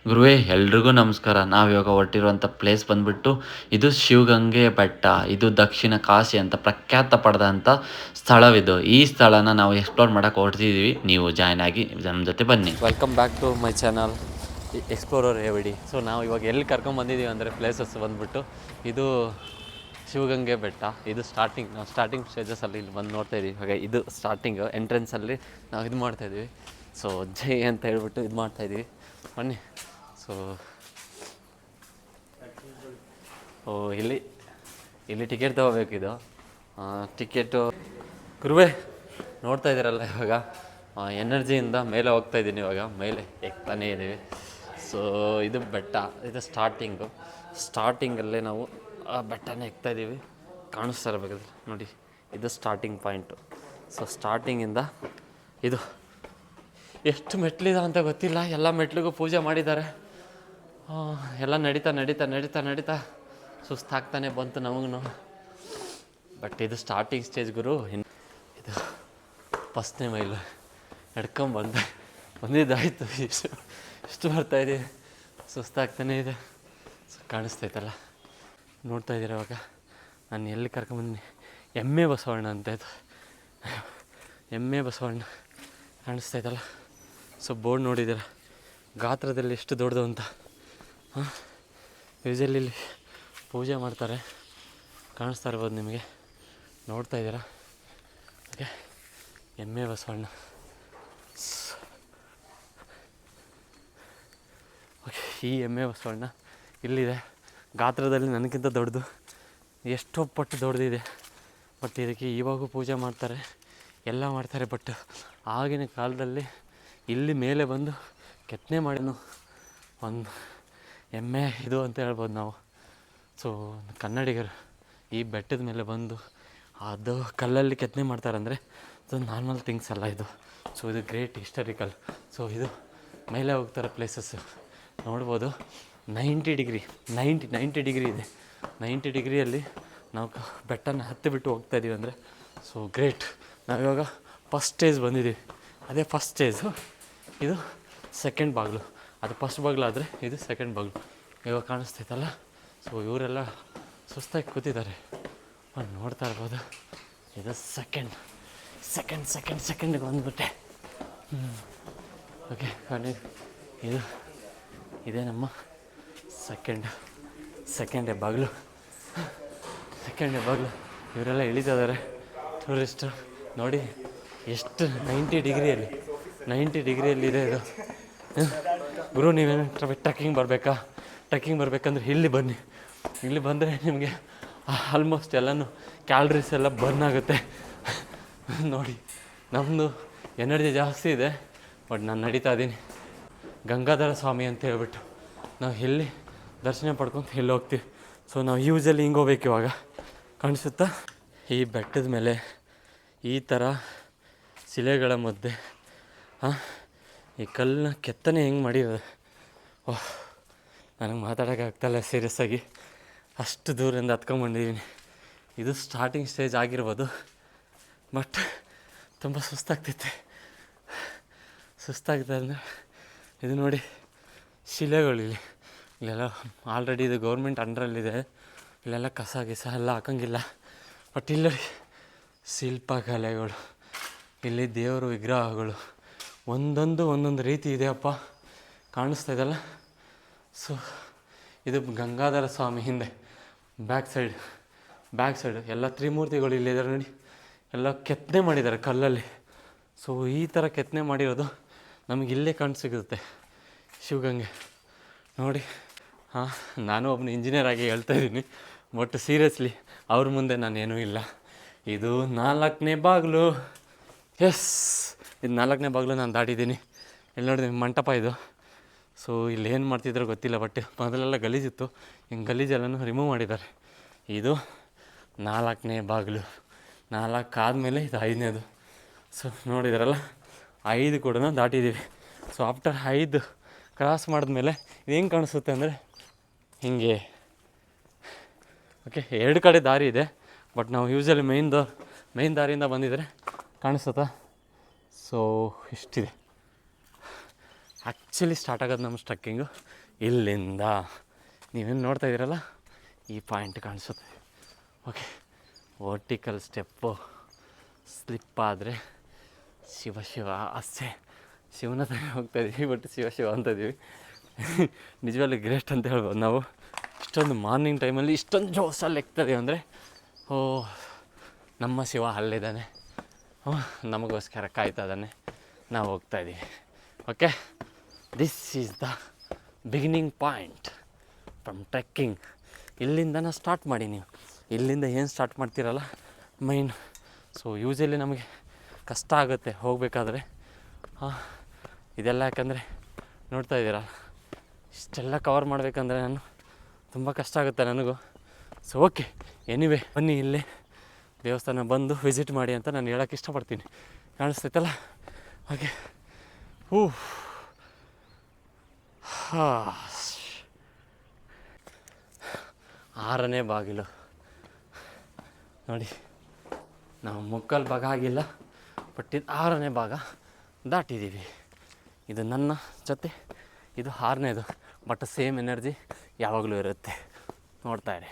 ಗುರುವೇ ಎಲ್ರಿಗೂ ನಮಸ್ಕಾರ. ನಾವಿವಾಗ ಹೊರಟಿರುವಂಥ ಪ್ಲೇಸ್ ಬಂದ್ಬಿಟ್ಟು ಇದು ಶಿವಗಂಗೆ ಬೆಟ್ಟ. ಇದು ದಕ್ಷಿಣ ಕಾಶಿ ಅಂತ ಪ್ರಖ್ಯಾತ ಪಡೆದಂಥ ಸ್ಥಳವಿದು. ಈ ಸ್ಥಳನ ನಾವು ಎಕ್ಸ್ಪ್ಲೋರ್ ಮಾಡೋಕೆ ಹೊರಟಿದ್ದೀವಿ. ನೀವು ಜಾಯ್ನ್ ಆಗಿ ನಮ್ಮ ಜೊತೆ ಬನ್ನಿ. Welcome back to my channel explorer AVD. So ನಾವು ಇವಾಗ ಎಲ್ಲಿ ಕರ್ಕೊಂಡ್ಬಂದಿದ್ದೀವಿ ಅಂದರೆ ಪ್ಲೇಸಸ್ ಬಂದುಬಿಟ್ಟು ಇದು ಶಿವಗಂಗೆ ಬೆಟ್ಟ. ಇದು ನಾವು ಸ್ಟಾರ್ಟಿಂಗ್ ಸ್ಟೇಜಸಲ್ಲಿ ಇಲ್ಲಿ ಬಂದು ನೋಡ್ತಾ ಇದ್ದೀವಿ. ಹಾಗೆ ಇದು ಸ್ಟಾರ್ಟಿಂಗು ಎಂಟ್ರೆನ್ಸಲ್ಲಿ ನಾವು ಇದು ಮಾಡ್ತಾಯಿದ್ವಿ. ಸೊ ಜೈ ಅಂತ ಹೇಳ್ಬಿಟ್ಟು ಇದು ಮಾಡ್ತಾಯಿದ್ವಿ. ಬನ್ನಿ. ಸೊ ಇಲ್ಲಿ ಟಿಕೆಟ್ ತೊಗೋಬೇಕಿದು. ಟಿಕೆಟು ಗುರುವೇ ನೋಡ್ತಾ ಇದ್ದೀರಲ್ಲ, ಇವಾಗ ಎನರ್ಜಿಯಿಂದ ಮೇಲೆ ಹೋಗ್ತಾ ಇದ್ದೀನಿ. ಇವಾಗ ಮೇಲೆ ಎಕ್ತಾನೇ ಇದ್ದೀವಿ. ಸೊ ಇದು ಬೆಟ್ಟ, ಇದು ಸ್ಟಾರ್ಟಿಂಗಲ್ಲೇ ನಾವು ಆ ಬೆಟ್ಟನ ಎಕ್ತಾ ಇದ್ದೀವಿ. ಕಾಣಿಸ್ತಾ ಇರಬೇಕಾದ್ರೆ ನೋಡಿ, ಇದು ಸ್ಟಾರ್ಟಿಂಗ್ ಪಾಯಿಂಟು. ಸೊ ಸ್ಟಾರ್ಟಿಂಗಿಂದ ಇದು ಎಷ್ಟು ಮೆಟ್ಲಿದೆ ಅಂತ ಗೊತ್ತಿಲ್ಲ. ಎಲ್ಲ ಮೆಟ್ಲಿಗೂ ಪೂಜೆ ಮಾಡಿದ್ದಾರೆ. ಎಲ್ಲ ನಡೀತಾ ಸುಸ್ತಾಗ್ತಾನೆ ಬಂತು ನಮಗೂ. ಬಟ್ ಇದು ಸ್ಟಾರ್ಟಿಂಗ್ ಸ್ಟೇಜ್ ಗುರು. ಇದು ಫಸ್ಟ್ನೇ ಮೈಲು ಬಂದಿದ್ದಾಯಿತು. ಇಷ್ಟು ಬರ್ತಾಯಿದ್ದೀವಿ, ಸುಸ್ತಾಗ್ತಾನೆ ಇದೆ. ಕಾಣಿಸ್ತೈತಲ್ಲ, ನೋಡ್ತಾ ಇದ್ದೀರ. ಇವಾಗ ನಾನು ಎಲ್ಲಿ ಕರ್ಕೊಂಬಂದಿನಿ, ಎಮ್ಮೆ ಬಸವಣ್ಣ ಅಂತ. ಇದು ಎಮ್ಮೆ ಬಸವಣ್ಣ ಕಾಣಿಸ್ತೈತಲ್ಲ. ಸೊ ಬೋರ್ಡ್ ನೋಡಿದ್ದೀರ ಗಾತ್ರದಲ್ಲಿ ಎಷ್ಟು ದೊಡ್ಡದು ಅಂತ. ಯೂಶಲಿ ಇಲ್ಲಿ ಪೂಜೆ ಮಾಡ್ತಾರೆ, ಕಾಣಿಸ್ತಾ ಇರ್ಬೋದು ನಿಮಗೆ, ನೋಡ್ತಾ ಇದ್ದೀರಾ. ಓಕೆ, ಎಮ್ಮೆ ಬಸವಣ್ಣ. ಓಕೆ, ಈ ಎಮ್ಮೆ ಬಸವಣ್ಣ ಇಲ್ಲಿದೆ. ಗಾತ್ರದಲ್ಲಿ ನನಗಿಂತ ದೊಡ್ಡದು, ಎಷ್ಟೋ ಪಟ್ಟು ದೊಡ್ಡದಿದೆ. ಬಟ್ ಇದಕ್ಕೆ ಇವಾಗೂ ಪೂಜೆ ಮಾಡ್ತಾರೆ, ಎಲ್ಲ ಮಾಡ್ತಾರೆ. ಬಟ್ ಆಗಿನ ಕಾಲದಲ್ಲಿ ಇಲ್ಲಿ ಮೇಲೆ ಬಂದು ಕೆತ್ತನೆ ಮಾಡಿದ್ನು ಒಂದು ಎಮ್ಮೆ ಇದು ಅಂತ ಹೇಳ್ಬೋದು ನಾವು. ಸೊ ಕನ್ನಡಿಗರು ಈ ಬೆಟ್ಟದ ಮೇಲೆ ಬಂದು ಅದು ಕಲ್ಲಲ್ಲಿ ಕೆತ್ತನೆ ಮಾಡ್ತಾರಂದರೆ ಅದು ನಾರ್ಮಲ್ ಥಿಂಗ್ಸ್ ಅಲ್ಲ ಇದು. ಸೊ ಇದು ಗ್ರೇಟ್ ಹಿಸ್ಟಾರಿಕಲ್. ಸೊ ಇದು ಮೇಲೆ ಹೋಗ್ತಾರೆ ಪ್ಲೇಸಸ್ಸು ನೋಡ್ಬೋದು. 90 ಡಿಗ್ರಿ ಇದೆ. 90 ಡಿಗ್ರಿಯಲ್ಲಿ ನಾವು ಬೆಟ್ಟನ ಹತ್ತಿಬಿಟ್ಟು ಹೋಗ್ತಾಯಿದ್ದೀವಿ ಅಂದರೆ ಸೊ ಗ್ರೇಟ್. ನಾವಿವಾಗ ಫಸ್ಟ್ ಸ್ಟೇಜ್ ಬಂದಿದ್ದೀವಿ. ಅದೇ ಫಸ್ಟ್ ಸ್ಟೇಜು. ಇದು ಸೆಕೆಂಡ್ ಬಾಗಿಲು. ಅದು ಫಸ್ಟ್ ಬಾಗಿಲಾದರೆ ಇದು ಸೆಕೆಂಡ್ ಬಾಗಿಲು. ಇವಾಗ ಕಾಣಿಸ್ತೈತಲ್ಲ. ಸೊ ಇವರೆಲ್ಲ ಸುಸ್ತಾಗಿ ಕೂತಿದ್ದಾರೆ, ನೋಡ್ತಾ ಇರ್ಬೋದು. ಇದು ಸೆಕೆಂಡಿಗೆ ಬಂದುಬಿಟ್ಟೆ. ಓಕೆ, ಇದೇ ನಮ್ಮ ಸೆಕೆಂಡೇ ಬಾಗಿಲು. ಇವರೆಲ್ಲ ಇಳಿತಾ ಇದ್ದಾರೆ ಟೂರಿಸ್ಟು. ನೋಡಿ ಎಷ್ಟು 90 ಡಿಗ್ರಿಯಲ್ಲಿದೆ ಇದು. ಗುರು, ನೀವೇನು ಟ್ರೆಕ್ಕಿಂಗ್ ಬರಬೇಕಂದ್ರೆ ಇಲ್ಲಿ ಬನ್ನಿ. ಇಲ್ಲಿ ಬಂದರೆ ನಿಮಗೆ ಆಲ್ಮೋಸ್ಟ್ ಎಲ್ಲನೂ ಕ್ಯಾಲ್ರೀಸ್ ಎಲ್ಲ ಬರ್ನ್ ಆಗುತ್ತೆ. ನೋಡಿ, ನಮ್ಮದು ಎನರ್ಜಿ ಜಾಸ್ತಿ ಇದೆ, ಬಟ್ ನಾನು ನಡೀತಾ ಇದ್ದೀನಿ. ಗಂಗಾಧರ ಸ್ವಾಮಿ ಅಂತ ಹೇಳ್ಬಿಟ್ಟು ನಾವು ಎಲ್ಲಿ ದರ್ಶನ ಪಡ್ಕೊಂಡು ಎಲ್ಲಿ ಹೋಗ್ತೀವಿ. ಸೊ ನಾವು ಯೂಸಲ್ಲಿ ಹಿಂಗೆ ಹೋಗ್ಬೇಕು. ಇವಾಗ ಕಾಣಿಸುತ್ತಾ, ಈ ಬೆಟ್ಟದ ಮೇಲೆ ಈ ಥರ ಶಿಲೆಗಳ ಮಧ್ಯೆ ಈ ಕಲ್ಲನ್ನ ಕೆತ್ತನೆ ಹೆಂಗೆ ಮಾಡಿರೋದು. ನನಗೆ ಮಾತಾಡೋಕ್ಕಾಗ್ತಾಯಿಲ್ಲ ಸೀರಿಯಸ್ಸಾಗಿ, ಅಷ್ಟು ದೂರದಿಂದ ಹತ್ಕೊಂಡ್ಬಂದಿದ್ದೀನಿ. ಇದು ಸ್ಟಾರ್ಟಿಂಗ್ ಸ್ಟೇಜ್ ಆಗಿರ್ಬೋದು, ಬಟ್ ತುಂಬ ಸುಸ್ತಾಗ್ತೈತೆ ಅಂದರೆ ಇದು ನೋಡಿ ಶಿಲೆಗಳು. ಇಲ್ಲೆಲ್ಲ ಆಲ್ರೆಡಿ ಇದು ಗೌರ್ಮೆಂಟ್ ಅಂಡರಲ್ಲಿದೆ. ಇಲ್ಲೆಲ್ಲ ಕಸ ಎಲ್ಲ ಹಾಕೋಂಗಿಲ್ಲ. ಬಟ್ ಇಲ್ಲಿ ಶಿಲ್ಪಕಲೆಗಳು, ಇಲ್ಲಿ ದೇವರು ವಿಗ್ರಹಗಳು ಒಂದೊಂದು ರೀತಿ ಇದೆಯಪ್ಪ, ಕಾಣಿಸ್ತಾ ಇದೆಯಲ್ಲ. ಸೊ ಇದು ಗಂಗಾಧರ ಸ್ವಾಮಿ ಹಿಂದೆ ಬ್ಯಾಕ್ ಸೈಡ್ ಎಲ್ಲ ತ್ರಿಮೂರ್ತಿಗಳು ಇಲ್ಲಿದ್ದಾರೆ ನೋಡಿ. ಎಲ್ಲ ಕೆತ್ತನೆ ಮಾಡಿದ್ದಾರೆ ಕಲ್ಲಲ್ಲಿ. ಸೊ ಈ ಥರ ಕೆತ್ತನೆ ಮಾಡಿರೋದು ನಮಗೆ ಇಲ್ಲೇ ಕಾಣಿಸಿಗುತ್ತೆ, ಶಿವಗಂಗೆ ನೋಡಿ. ನಾನು ಒಬ್ಬನು ಇಂಜಿನಿಯರ್ ಆಗಿ ಹೇಳ್ತಾ ಇದ್ದೀನಿ, ಬಟ್ ಸೀರಿಯಸ್ಲಿ ಅವ್ರ ಮುಂದೆ ನಾನೇನೂ ಇಲ್ಲ. ಇದು 4ನೇ ಬಾಗಿಲು. ಎಸ್, ಇದು 4ನೇ ಬಾಗಿಲು ನಾನು ದಾಟಿದ್ದೀನಿ. ಇಲ್ಲಿ ನೋಡಿದೆ ಮಂಟಪ ಇದು. ಸೊ ಇಲ್ಲಿ ಏನು ಮಾಡ್ತಿದ್ರು ಗೊತ್ತಿಲ್ಲ, ಬಟ್ ಮೊದಲೆಲ್ಲ ಗಲೀಜಿತ್ತು. ಹಿಂಗೆ ಗಲೀಜೆಲ್ಲನೂ ರಿಮೂವ್ ಮಾಡಿದ್ದಾರೆ. ಇದು 4ನೇ ಬಾಗಿಲು. 4 ಆದಮೇಲೆ ಇದು 5ನೇದು. ಸೊ ನೋಡಿದಾರಲ್ಲ, 5 ಕೂಡ ದಾಟಿದ್ದೀವಿ. ಸೊ ಆಫ್ಟರ್ 5 ಕ್ರಾಸ್ ಮಾಡಿದ್ಮೇಲೆ ಇದು ಹೆಂಗೆ ಕಾಣಿಸುತ್ತೆ ಅಂದರೆ ಹೀಗೆ. ಓಕೆ, 2 ಕಡೆ ದಾರಿ ಇದೆ, ಬಟ್ ನಾವು ಯೂಸಲಿ ಮೇಯ್ನ್ ದಾರಿಯಿಂದ ಬಂದಿದ್ರೆ ಕಾಣಿಸುತ್ತಾ. ಸೊ ಇಷ್ಟಿದೆ. ಆ್ಯಕ್ಚುಲಿ ಸ್ಟಾರ್ಟ್ ಆಗೋದು ನಮ್ಮ ಟ್ರೆಕ್ಕಿಂಗು ಇಲ್ಲಿಂದ. ನೀವೇನು ನೋಡ್ತಾ ಇದ್ದೀರಲ್ಲ, ಈ ಪಾಯಿಂಟ್ ಕಾಣಿಸುತ್ತೆ. ಓಕೆ, ವರ್ಟಿಕಲ್ ಸ್ಟೆಪ್ಪು ಸ್ಲಿಪ್ಪಾದರೆ ಶಿವ ಶಿವ ಅಷ್ಟೇ, ಶಿವನ ಹತ್ರ ಹೋಗ್ತಾಯಿದ್ದೀವಿ, ಬಟ್ ಶಿವ ಅಂತ ಇದ್ದೀವಿ. ನಿಜವಾಗ್ಲೂ ಗ್ರೇಟ್ ಅಂತ ಹೇಳ್ಬೋದು ನಾವು. ಇಷ್ಟೊಂದು ಮಾರ್ನಿಂಗ್ ಟೈಮಲ್ಲಿ ಇಷ್ಟೊಂದು ಜೋಶಲ್ಲಿ ಎಕ್ತದೀವಿ ಅಂದರೆ, ಓ ನಮ್ಮ ಶಿವ ಅಲ್ಲಿದ್ದಾನೆ, ನಮಗೋಸ್ಕರ ಕಾಯ್ತಾ ಇದ್ದಾನೆ, ನಾವು ಹೋಗ್ತಾಯಿದ್ದೀವಿ. Okay, this is the beginning point from trekking. ಇಲ್ಲಿಂದನೇ ಸ್ಟಾರ್ಟ್ ಮಾಡಿ. ನೀವು ಇಲ್ಲಿಂದ ಏನು ಸ್ಟಾರ್ಟ್ ಮಾಡ್ತೀರಲ್ಲ ಮೈನ್. ಸೊ ಯೂಶಲಿ ನಮಗೆ ಕಷ್ಟ ಆಗುತ್ತೆ ಹೋಗಬೇಕಾದ್ರೆ. ಇದೆಲ್ಲ ಯಾಕಂದರೆ ನೋಡ್ತಾ ಇದ್ದೀರಾ, ಇಷ್ಟೆಲ್ಲ ಕವರ್ ಮಾಡಬೇಕಂದ್ರೆ ನಾನು ತುಂಬ ಕಷ್ಟ ಆಗುತ್ತೆ ನನಗೂ. ಸೊ ಓಕೆ, ಎನಿವೇ ಬನ್ನಿ, ಇಲ್ಲಿ ದೇವಸ್ಥಾನ ಬಂದು ವಿಸಿಟ್ ಮಾಡಿ ಅಂತ ನಾನು ಹೇಳೋಕ್ಕೆ ಇಷ್ಟಪಡ್ತೀನಿ. ಕಾಣಿಸ್ತೈತಲ್ಲ? ಓಕೆ, ಆರನೇ ಬಾಗಿಲು ನೋಡಿ. ನಾವು ಮುಕ್ಕಾಲು ಭಾಗ ಆಗಿಲ್ಲ, ಬಟ್ ಇದು 6ನೇ ಭಾಗ ದಾಟಿದ್ದೀವಿ. ಇದು ನನ್ನ ಜೊತೆ, ಇದು 6ನೇದು, ಬಟ್ ಸೇಮ್ ಎನರ್ಜಿ ಯಾವಾಗಲೂ ಇರುತ್ತೆ. ನೋಡ್ತಾ ಇರಿ.